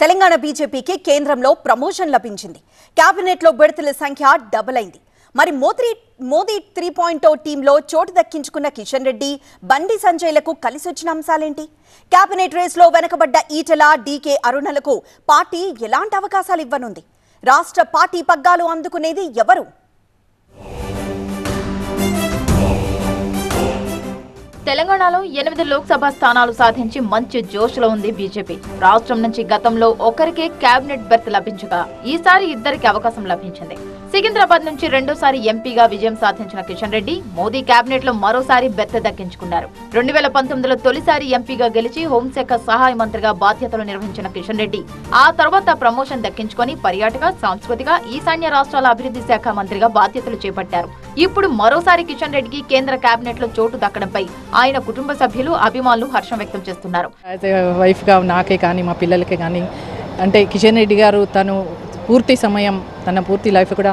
తెలంగాణ బీజేపీకి కేంద్రంలో ప్రమోషన్ లభించింది. కేబినెట్ లో బెర్తుల సంఖ్య డబుల్ అయింది. మరి మోదీ 3.0 టీంలో చోటు దక్కించుకున్న కిషన్ రెడ్డి, బండి సంజయ్లకు కలిసొచ్చిన అంశాలేంటి? కేబినెట్ రేస్లో వెనకబడ్డ ఈటెల, డీకే అరుణలకు పార్టీ ఎలాంటి అవకాశాలు ఇవ్వనుంది? రాష్ట్ర పార్టీ పగ్గాలు అందుకునేది ఎవరు? తెలంగాణలో 8 లోక్సభ స్థానాలు సాధించి మంచి జోష్లో ఉంది బీజేపీ. రాష్ట్రం నుంచి గతంలో ఒకరికే కేబినెట్ బెర్త్ లభించగా ఈసారి ఇద్దరికి అవకాశం లభించింది. సికింద్రాబాద్ నుంచి రెండోసారి ఎంపీగా విజయం సాధించిన కిషన్ రెడ్డి మోదీ కేబినెట్ లో మరోసారి బెర్త్ దక్కించుకున్నారు. 2019లో తొలిసారి ఎంపీగా గెలిచి హోంశాఖ సహాయ మంత్రిగా బాధ్యతలు నిర్వహించిన కిషన్ రెడ్డి ఆ తర్వాత ప్రమోషన్ దక్కించుకొని పర్యాటక, సాంస్కృతిక, ఈశాన్య రాష్ట్రాల అభివృద్ధి శాఖ మంత్రిగా బాధ్యతలు చేపట్టారు. ఇప్పుడు మరోసారి కిషన్ రెడ్డికి కేంద్ర కేబినెట్ లో చోటు దక్కడంపై ఆయన కుటుంబ సభ్యులు, అభిమానులు హర్షం వ్యక్తం చేస్తున్నారు. వైఫ్ గా నాకే కానీ మా పిల్లలకే కానీ అంటే కిషన్ రెడ్డి గారు తను పూర్తి సమయం తన పూర్తి లైఫ్ కూడా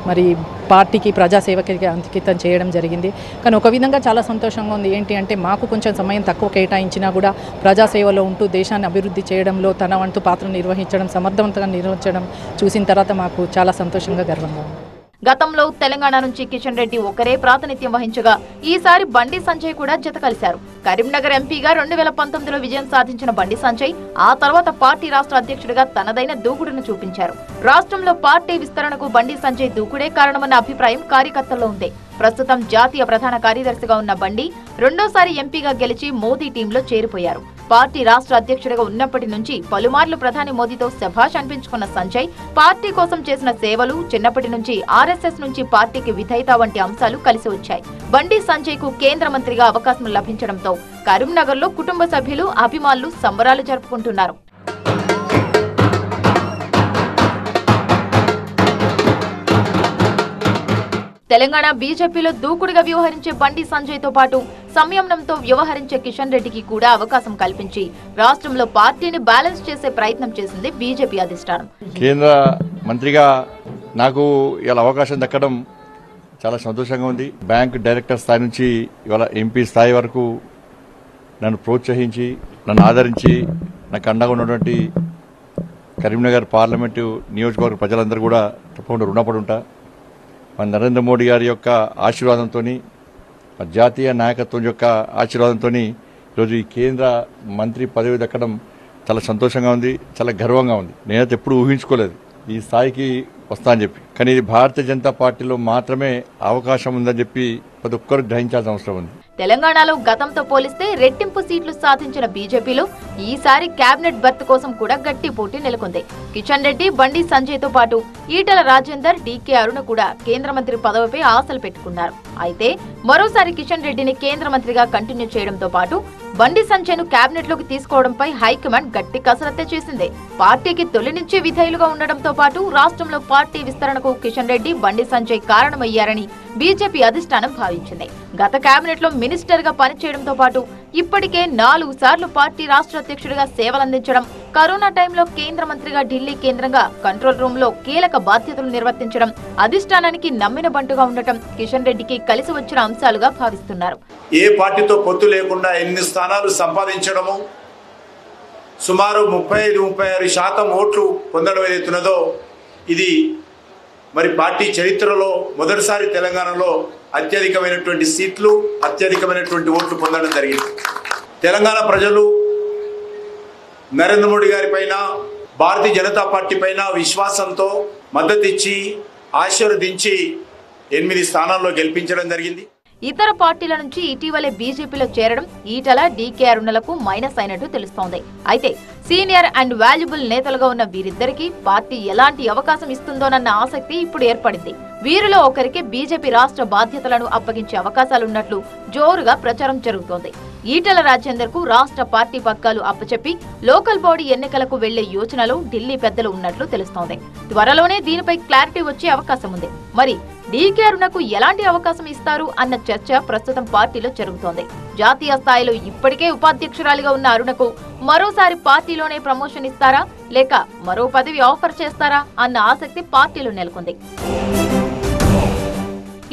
మరి పార్టీకి, ప్రజాసేవకి అంకితం చేయడం జరిగింది. కానీ ఒక విధంగా చాలా సంతోషంగా ఉంది. ఏంటి అంటే మాకు కొంచెం సమయం తక్కువ కేటాయించినా కూడా ప్రజాసేవలో ఉంటూ దేశాన్ని అభివృద్ధి చేయడంలో తన వంతు పాత్ర నిర్వహించడం, సమర్థవంతంగా నిర్వహించడం చూసిన తర్వాత మాకు చాలా సంతోషంగా, గర్వంగా ఉంది. గతంలో తెలంగాణ నుంచి కిషన్ రెడ్డి ఒకరే ప్రాతినిధ్యం వహించగా ఈసారి బండి సంజయ్ కూడా జత కలిశారు. కరీంనగర్ ఎంపీగా 2019లో విజయం సాధించిన బండి సంజయ్ ఆ తర్వాత పార్టీ రాష్ట్ర అధ్యక్షుడిగా తనదైన దూకుడును చూపించారు. రాష్ట్రంలో పార్టీ విస్తరణకు బండి సంజయ్ దూకుడే కారణమన్న అభిప్రాయం కార్యకర్తల్లో ఉంది. ప్రస్తుతం జాతీయ ప్రధాన కార్యదర్శిగా ఉన్న బండి రెండోసారి ఎంపీగా గెలిచి మోదీ టీంలో చేరిపోయారు. పార్టీ రాష్ట్ర అధ్యక్షుడిగా ఉన్నప్పటి నుంచి పలుమార్లు ప్రధాని మోదీతో శభాష్ అనిపించుకున్న సంజయ్ పార్టీ కోసం చేసిన సేవలు, చిన్నప్పటి నుంచి ఆర్ఎస్ఎస్ నుంచి పార్టీకి విధేయత వంటి అంశాలు కలిసి వచ్చాయి. బండి సంజయ్ కు కేంద్ర మంత్రిగా అవకాశం లభించడంతో కరీంనగర్ లో కుటుంబ సభ్యులు, అభిమానులు సంబరాలు జరుపుకుంటున్నారు. తెలంగాణ బీజేపీలో దూకుడుగా వ్యవహరించే బండి సంజయ్ తో పాటు సంయమనంతో వ్యవహరించే కిషన్ రెడ్డికి కూడా అవకాశం కల్పించి రాష్ట్రంలో పార్టీని బ్యాలెన్స్ చేసే ప్రయత్నం చేసింది బీజేపీ అధిష్టానం. కేంద్ర మంత్రిగా నాకు ఇలా అవకాశం దక్కడం చాలా సంతోషంగా ఉంది. బ్యాంక్ డైరెక్టర్ స్థాయి నుంచి ఇవాళ ఎంపీ స్థాయి వరకు నన్ను ప్రోత్సహించి, నన్ను ఆదరించి, నాకు అండగా ఉన్నటువంటి కరీంనగర్ పార్లమెంటు నియోజకవర్గ ప్రజలందరూ కూడా తప్పకుండా రుణపడి ఉంటా. మన నరేంద్ర మోడీ గారి యొక్క ఆశీర్వాదంతో, జాతీయ నాయకత్వం యొక్క ఆశీర్వాదంతో ఈరోజు ఈ కేంద్ర మంత్రి పదవి దక్కడం చాలా సంతోషంగా ఉంది, చాలా గర్వంగా ఉంది. నేనైతే ఎప్పుడు ఊహించుకోలేదు ఈ స్థాయికి వస్తా అని చెప్పి. కానీ ఇది భారతీయ జనతా పార్టీలో మాత్రమే అవకాశం ఉందని చెప్పి ప్రతి ఒక్కరు గ్రహించాల్సిన అవసరం ఉంది. తెలంగాణలో గతంతో పోలిస్తే రెట్టింపు సీట్లు సాధించిన బీజేపీలో ఈసారి కేబినెట్ బెర్త్ కోసం కూడా గట్టి పోటీ నెలకొంది. కిషన్ రెడ్డి, బండి సంజయ్ తో పాటు ఈటెల రాజేందర్, డీకే అరుణ కూడా కేంద్ర మంత్రి పదవిపై ఆశలు పెట్టుకున్నారు. అయితే మరోసారి కిషన్ రెడ్డిని కేంద్ర మంత్రిగా కంటిన్యూ చేయడంతో పాటు బండి సంజయ్ ను కేబినెట్ లోకి తీసుకోవడంపై హైకమాండ్ గట్టి కసరత్తే చేసింది. పార్టీకి తొలి నుంచి విధేయులుగా ఉండడంతో పాటు రాష్ట్రంలో పార్టీ విస్తరణకు కిషన్ రెడ్డి, బండి సంజయ్ కారణమయ్యారని బీజేపీ అధిష్టానం భావించింది. గత కేబినెట్ లో మినిస్టర్ గా పనిచేయడంతో పాటు ఇప్పటికే 4 సార్లు పార్టీ రాష్ట్ర అధ్యక్షుడిగా సేవలందించడం, కరోనా టైంలో కేంద్ర మంత్రిగా ఢిల్లీ కేంద్రంగా కంట్రోల్ రూమ్ లో కీలక బాధ్యతలు నిర్వర్తించడం, అధిష్టానానికి నమ్మిన బంటుగా ఉండటం కిషన్ రెడ్డికి కలిసి వచ్చిన అంశాలుగా భావిస్తున్నారు. ఏ పార్టీతో పొత్తు లేకుండా 8 స్థానాలు సంపాదించడము, సుమారు 35-36% ఓట్లు పొందడం ఏదైతున్నదో ఇది మరి పార్టీ చరిత్రలో మొదటిసారి తెలంగాణలో అత్యధికమైనటువంటి సీట్లు, అత్యధికమైనటువంటి ఓట్లు పొందడం జరిగింది. తెలంగాణ ప్రజలు నరేంద్ర మోడీ గారి పైన, భారతీయ జనతా పార్టీ పైన విశ్వాసంతో మద్దతు ఇచ్చి, ఆశీర్వదించి 8 స్థానాల్లో గెలిపించడం జరిగింది. ఇతర పార్టీల నుంచి ఇటీవలే బీజేపీలో చేరడం ఈటెల, డీకే అరుణలకు మైనస్ అయినట్టు తెలుస్తోంది. అయితే సీనియర్ అండ్ వాల్యుబుల్ నేతలుగా ఉన్న వీరిద్దరికీ పార్టీ ఎలాంటి అవకాశం ఇస్తుందోనన్న ఆసక్తి ఇప్పుడు ఏర్పడింది. వీరిలో ఒకరికి బీజేపీ రాష్ట్ర బాధ్యతలను అప్పగించే అవకాశాలున్నట్లు జోరుగా ప్రచారం జరుగుతోంది. ఈటెల రాజేందర్ కు రాష్ట్ర పార్టీ పగ్గాలు అప్పచెప్పి లోకల్ బాడీ ఎన్నికలకు వెళ్లే యోచనలో ఢిల్లీ పెద్దలు ఉన్నట్లు తెలుస్తోంది. త్వరలోనే దీనిపై క్లారిటీ వచ్చే అవకాశం ఉంది. మరి డీకే అరుణకు ఎలాంటి అవకాశం ఇస్తారు అన్న చర్చ ప్రస్తుతం పార్టీలో జరుగుతోంది. జాతీయ స్థాయిలో ఇప్పటికే ఉపాధ్యక్షురాలిగా ఉన్న అరుణకు మరోసారి పార్టీలోనే ప్రమోషన్ ఇస్తారా, లేక మరో పదవి ఆఫర్ చేస్తారా అన్న ఆసక్తి పార్టీలో నెలకొంది.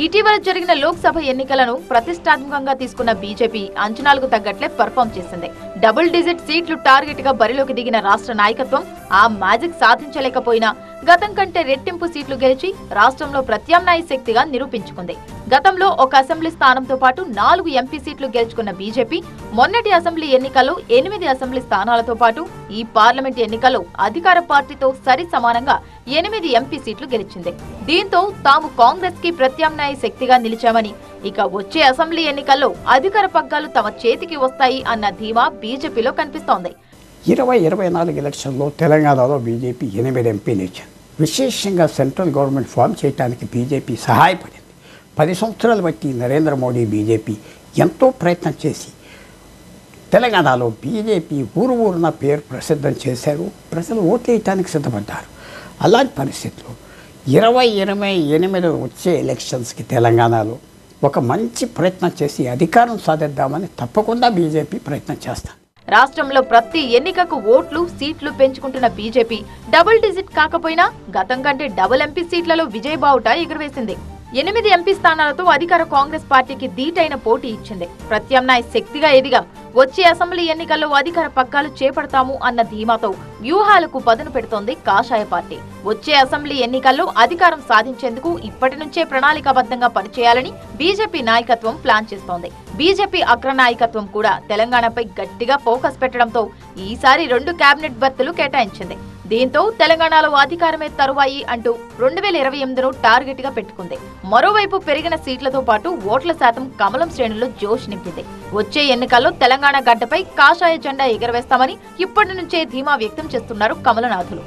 ఇటీవల జరిగిన లోక్సభ ఎన్నికలను ప్రతిష్టాత్మకంగా తీసుకున్న బీజేపీ అంచనాలకు తగ్గట్లే పర్ఫామ్ చేసింది. డబుల్ డిజిట్ సీట్లు టార్గెట్ గా బరిలోకి దిగిన రాష్ట్ర నాయకత్వం ఆ మ్యాజిక్ సాధించలేకపోయినా గతం కంటే రెట్టింపు సీట్లు గెలిచి రాష్ట్రంలో ప్రత్యామ్నాయ శక్తిగా నిరూపించుకుంది. గతంలో ఒక అసెంబ్లీ స్థానంతో పాటు 4 ఎంపీ సీట్లు గెలుచుకున్న బీజేపీ మొన్నటి అసెంబ్లీ ఎన్నికల్లో 8 అసెంబ్లీ స్థానాలతో పాటు ఈ పార్లమెంట్ ఎన్నికల్లో అధికార పార్టీతో సరి సమానంగా 8 ఎంపీ సీట్లు గెలిచింది. దీంతో తాము కాంగ్రెస్ కి ప్రత్యామ్నాయ శక్తిగా నిలిచామని, ఇక వచ్చే అసెంబ్లీ ఎన్నికల్లో అధికార పగ్గాలు తమ చేతికి వస్తాయి అన్న ధీమా బీజేపీలో కనిపిస్తోంది. 2024 ఎలక్షన్లో తెలంగాణలో బీజేపీ 8 ఎంపీలు ఇచ్చింది. విశేషంగా సెంట్రల్ గవర్నమెంట్ ఫామ్ చేయడానికి బీజేపీ సహాయపడింది. 10 సంవత్సరాలు బట్టి నరేంద్ర మోడీ బీజేపీ ఎంతో ప్రయత్నం చేసి తెలంగాణలో బీజేపీ ఊరున పేరు ప్రసిద్ధం చేశారు. ప్రజలు ఓట్లేయటానికి సిద్ధపడ్డారు. అలాంటి పరిస్థితుల్లో 2028 వచ్చే ఎలక్షన్స్కి తెలంగాణలో ఒక మంచి ప్రయత్నం చేసి అధికారం సాధిద్దామని తప్పకుండా బీజేపీ ప్రయత్నం చేస్తారు. రాష్ట్రంలో ప్రతి ఎన్నికకు ఓట్లు సీట్లు పెంచుకుంటున్న బీజేపీ డబుల్ డిజిట్ కాకపోయినా గతం కంటే డబుల్ ఎంపీ సీట్లలో విజయబావుట ఎగురవేసింది. 8 ఎంపీ స్థానాలతో అధికార కాంగ్రెస్ పార్టీకి ధీటైన పోటీ ఇచ్చింది. ప్రత్యామ్నాయ శక్తిగా ఎదిగాం, వచ్చే అసెంబ్లీ ఎన్నికల్లో అధికార పగ్గాలు చేపడతాము అన్న ధీమాతో వ్యూహాలకు పదును పెడుతోంది కాషాయ పార్టీ. వచ్చే అసెంబ్లీ ఎన్నికల్లో అధికారం సాధించేందుకు ఇప్పటి నుంచే ప్రణాళికాబద్ధంగా పనిచేయాలని బీజేపీ నాయకత్వం ప్లాన్ చేస్తోంది. బీజేపీ అగ్రనాయకత్వం కూడా తెలంగాణపై గట్టిగా ఫోకస్ పెట్టడంతో ఈసారి 2 కేబినెట్ బర్తులు కేటాయించింది. దీంతో తెలంగాణలో అధికారమే తరువాయి అంటూ 2028ను టార్గెట్ గా పెట్టుకుంది. మరోవైపు పెరిగిన సీట్లతో పాటు ఓట్ల శాతం కమలం శ్రేణుల్లో జోష్ నింపింది. వచ్చే ఎన్నికల్లో తెలంగాణ గడ్డపై కాషాయ జెండా ఎగరవేస్తామని ఇప్పటి నుంచే ధీమా వ్యక్తం చేస్తున్నారు కమలనాథులు.